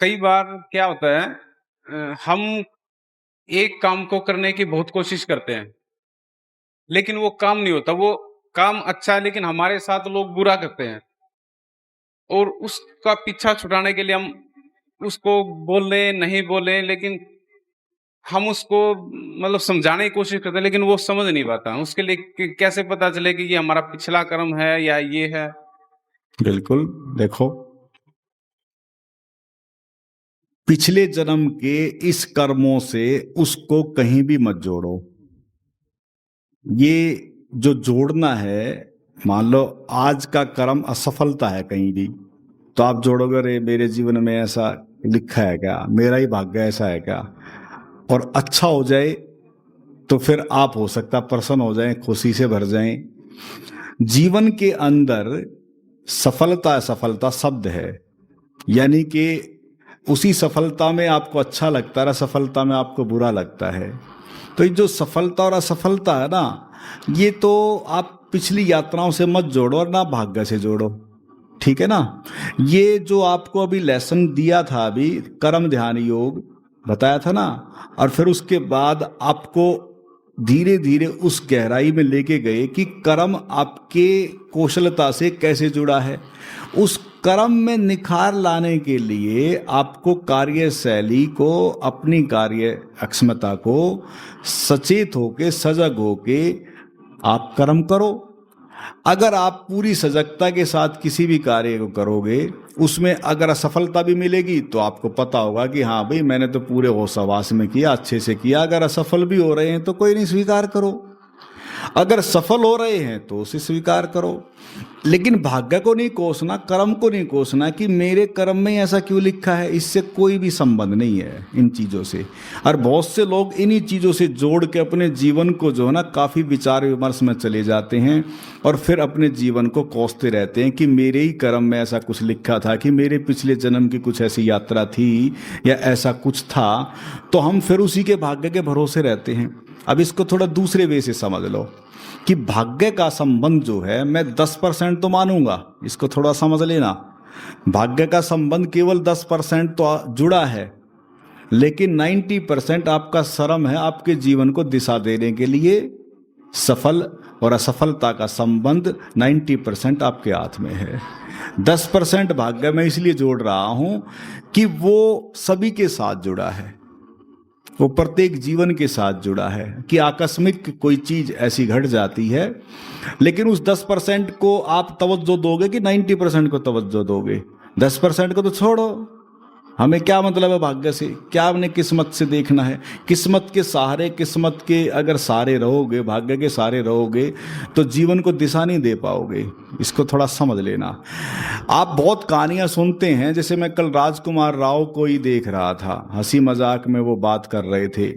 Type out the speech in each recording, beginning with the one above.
कई बार क्या होता है, हम एक काम को करने की बहुत कोशिश करते हैं, लेकिन वो काम नहीं होता। वो काम अच्छा है लेकिन हमारे साथ लोग बुरा करते हैं, और उसका पीछा छुड़ाने के लिए हम उसको बोले नहीं बोले, लेकिन हम उसको मतलब समझाने की कोशिश करते हैं, लेकिन वो समझ नहीं पाता। उसके लिए कैसे पता चले कि ये हमारा पिछला कर्म है या ये है? बिल्कुल। देखो, पिछले जन्म के इस कर्मों से उसको कहीं भी मत जोड़ो। ये जो जोड़ना है, मान लो आज का कर्म असफलता है कहीं भी, तो आप जोड़ोगे अरे मेरे जीवन में ऐसा लिखा है क्या, मेरा ही भाग्य ऐसा है क्या। और अच्छा हो जाए तो फिर आप हो सकता प्रसन्न हो जाएं, खुशी से भर जाएं। जीवन के अंदर सफलता असफलता शब्द है, यानी कि उसी सफलता में आपको अच्छा लगता है, असफलता में आपको बुरा लगता है। तो ये जो सफलता और असफलता है ना, ये तो आप पिछली यात्राओं से मत जोड़ो और ना भाग्य से जोड़ो, ठीक है ना। ये जो आपको अभी लेसन दिया था, अभी कर्म ध्यान योग बताया था ना, और फिर उसके बाद आपको धीरे धीरे उस गहराई में लेके गए कि कर्म आपके कौशलता से कैसे जुड़ा है। उस कर्म में निखार लाने के लिए आपको कार्यशैली को, अपनी कार्य अक्षमता को सचेत होके, सजग होके आप कर्म करो। अगर आप पूरी सजगता के साथ किसी भी कार्य को करोगे, उसमें अगर असफलता भी मिलेगी तो आपको पता होगा कि हाँ भाई मैंने तो पूरे होश हवास में किया, अच्छे से किया। अगर असफल भी हो रहे हैं तो कोई नहीं, स्वीकार करो। अगर सफल हो रहे हैं तो उसे स्वीकार करो। लेकिन भाग्य को नहीं कोसना, कर्म को नहीं कोसना कि मेरे कर्म में ऐसा क्यों लिखा है। इससे कोई भी संबंध नहीं है इन चीज़ों से। और बहुत से लोग इन्हीं चीज़ों से जोड़ के अपने जीवन को जो है ना काफ़ी विचार विमर्श में चले जाते हैं, और फिर अपने जीवन को कोसते रहते हैं कि मेरे ही कर्म में ऐसा कुछ लिखा था, कि मेरे पिछले जन्म की कुछ ऐसी यात्रा थी या ऐसा कुछ था, तो हम फिर उसी के भाग्य के भरोसे रहते हैं। अब इसको थोड़ा दूसरे वे से समझ लो कि भाग्य का संबंध जो है, मैं 10% तो मानूंगा, इसको थोड़ा समझ लेना। भाग्य का संबंध केवल 10% तो जुड़ा है, लेकिन 90% आपका श्रम है आपके जीवन को दिशा देने के लिए। सफल और असफलता का संबंध 90% आपके हाथ में है। 10% भाग्य में इसलिए जोड़ रहा हूं कि वो सभी के साथ जुड़ा है, वो प्रत्येक जीवन के साथ जुड़ा है। कि आकस्मिक कोई चीज ऐसी घट जाती है, लेकिन उस 10% को आप तवज्जो दोगे कि 90% को तवज्जो दोगे। 10% को तो छोड़ो, हमें क्या मतलब है भाग्य से, क्या हमने किस्मत से देखना है। किस्मत के सहारे, किस्मत के अगर सहारे रहोगे, भाग्य के सहारे रहोगे, तो जीवन को दिशा नहीं दे पाओगे। इसको थोड़ा समझ लेना। आप बहुत कहानियां सुनते हैं, जैसे मैं कल राजकुमार राव को ही देख रहा था, हंसी मजाक में वो बात कर रहे थे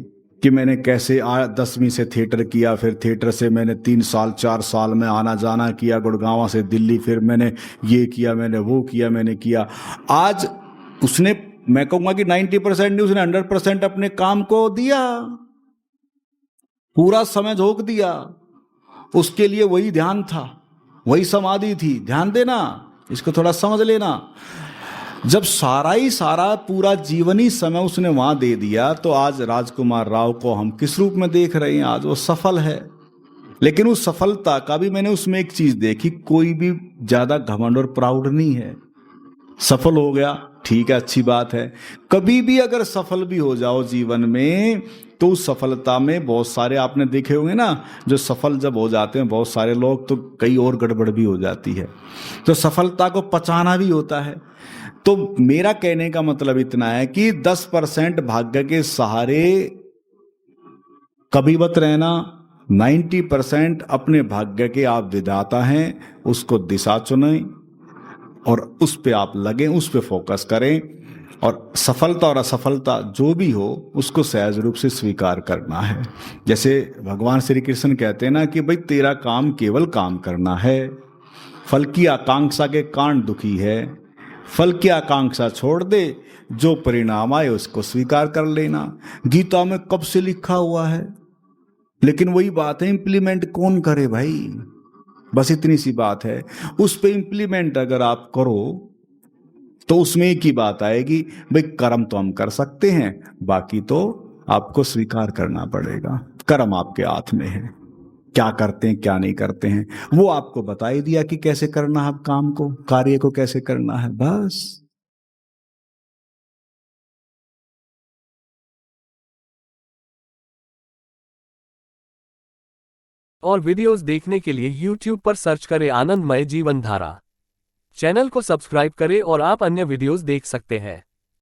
कि मैंने कैसे 10वीं से थिएटर किया, फिर थिएटर से मैंने 3 साल 4 साल में आना जाना किया, गुड़गांव से दिल्ली, फिर मैंने ये किया, मैंने वो किया, मैंने किया। आज उसने, मैं कहूंगा कि 90% नहीं, उसने 100% अपने काम को दिया, पूरा समय झोंक दिया। उसके लिए वही ध्यान था, वही समाधि थी। ध्यान देना, इसको थोड़ा समझ लेना। जब सारा ही सारा पूरा जीवनी समय उसने वहां दे दिया, तो आज राजकुमार राव को हम किस रूप में देख रहे हैं? आज वो सफल है। लेकिन उस सफलता का भी मैंने उसमें एक चीज देखी, कोई भी ज्यादा घमंड और प्राउड नहीं है। सफल हो गया, ठीक है, अच्छी बात है। कभी भी अगर सफल भी हो जाओ जीवन में, तो उस सफलता में बहुत सारे आपने देखे होंगे ना, जो सफल जब हो जाते हैं बहुत सारे लोग, तो कई और गड़बड़ भी हो जाती है। तो सफलता को पचाना भी होता है। तो मेरा कहने का मतलब इतना है कि 10% भाग्य के सहारे कभी मत रहना। 90% अपने भाग्य के आप विधाता हैं, उसको दिशा चुनें और उस पे आप लगें, उस पे फोकस करें। और सफलता और असफलता जो भी हो, उसको सहज रूप से स्वीकार करना है। जैसे भगवान श्री कृष्ण कहते हैं ना कि भाई तेरा काम केवल काम करना है, फल की आकांक्षा के कारण दुखी है। फल की आकांक्षा छोड़ दे, जो परिणाम आए उसको स्वीकार कर लेना। गीता में कब से लिखा हुआ है, लेकिन वही बात है, इंप्लीमेंट कौन करे भाई। बस इतनी सी बात है। उस पे इंप्लीमेंट अगर आप करो तो उसमें एक ही बात आएगी, भाई कर्म तो हम कर सकते हैं, बाकी तो आपको स्वीकार करना पड़ेगा। कर्म आपके हाथ में है, क्या करते हैं क्या नहीं करते हैं वो आपको बता ही दिया कि कैसे करना है काम को, कार्य को कैसे करना है, बस। और वीडियोस देखने के लिए YouTube पर सर्च करें आनंदमय जीवन धारा। चैनल को सब्सक्राइब करें और आप अन्य वीडियोस देख सकते हैं।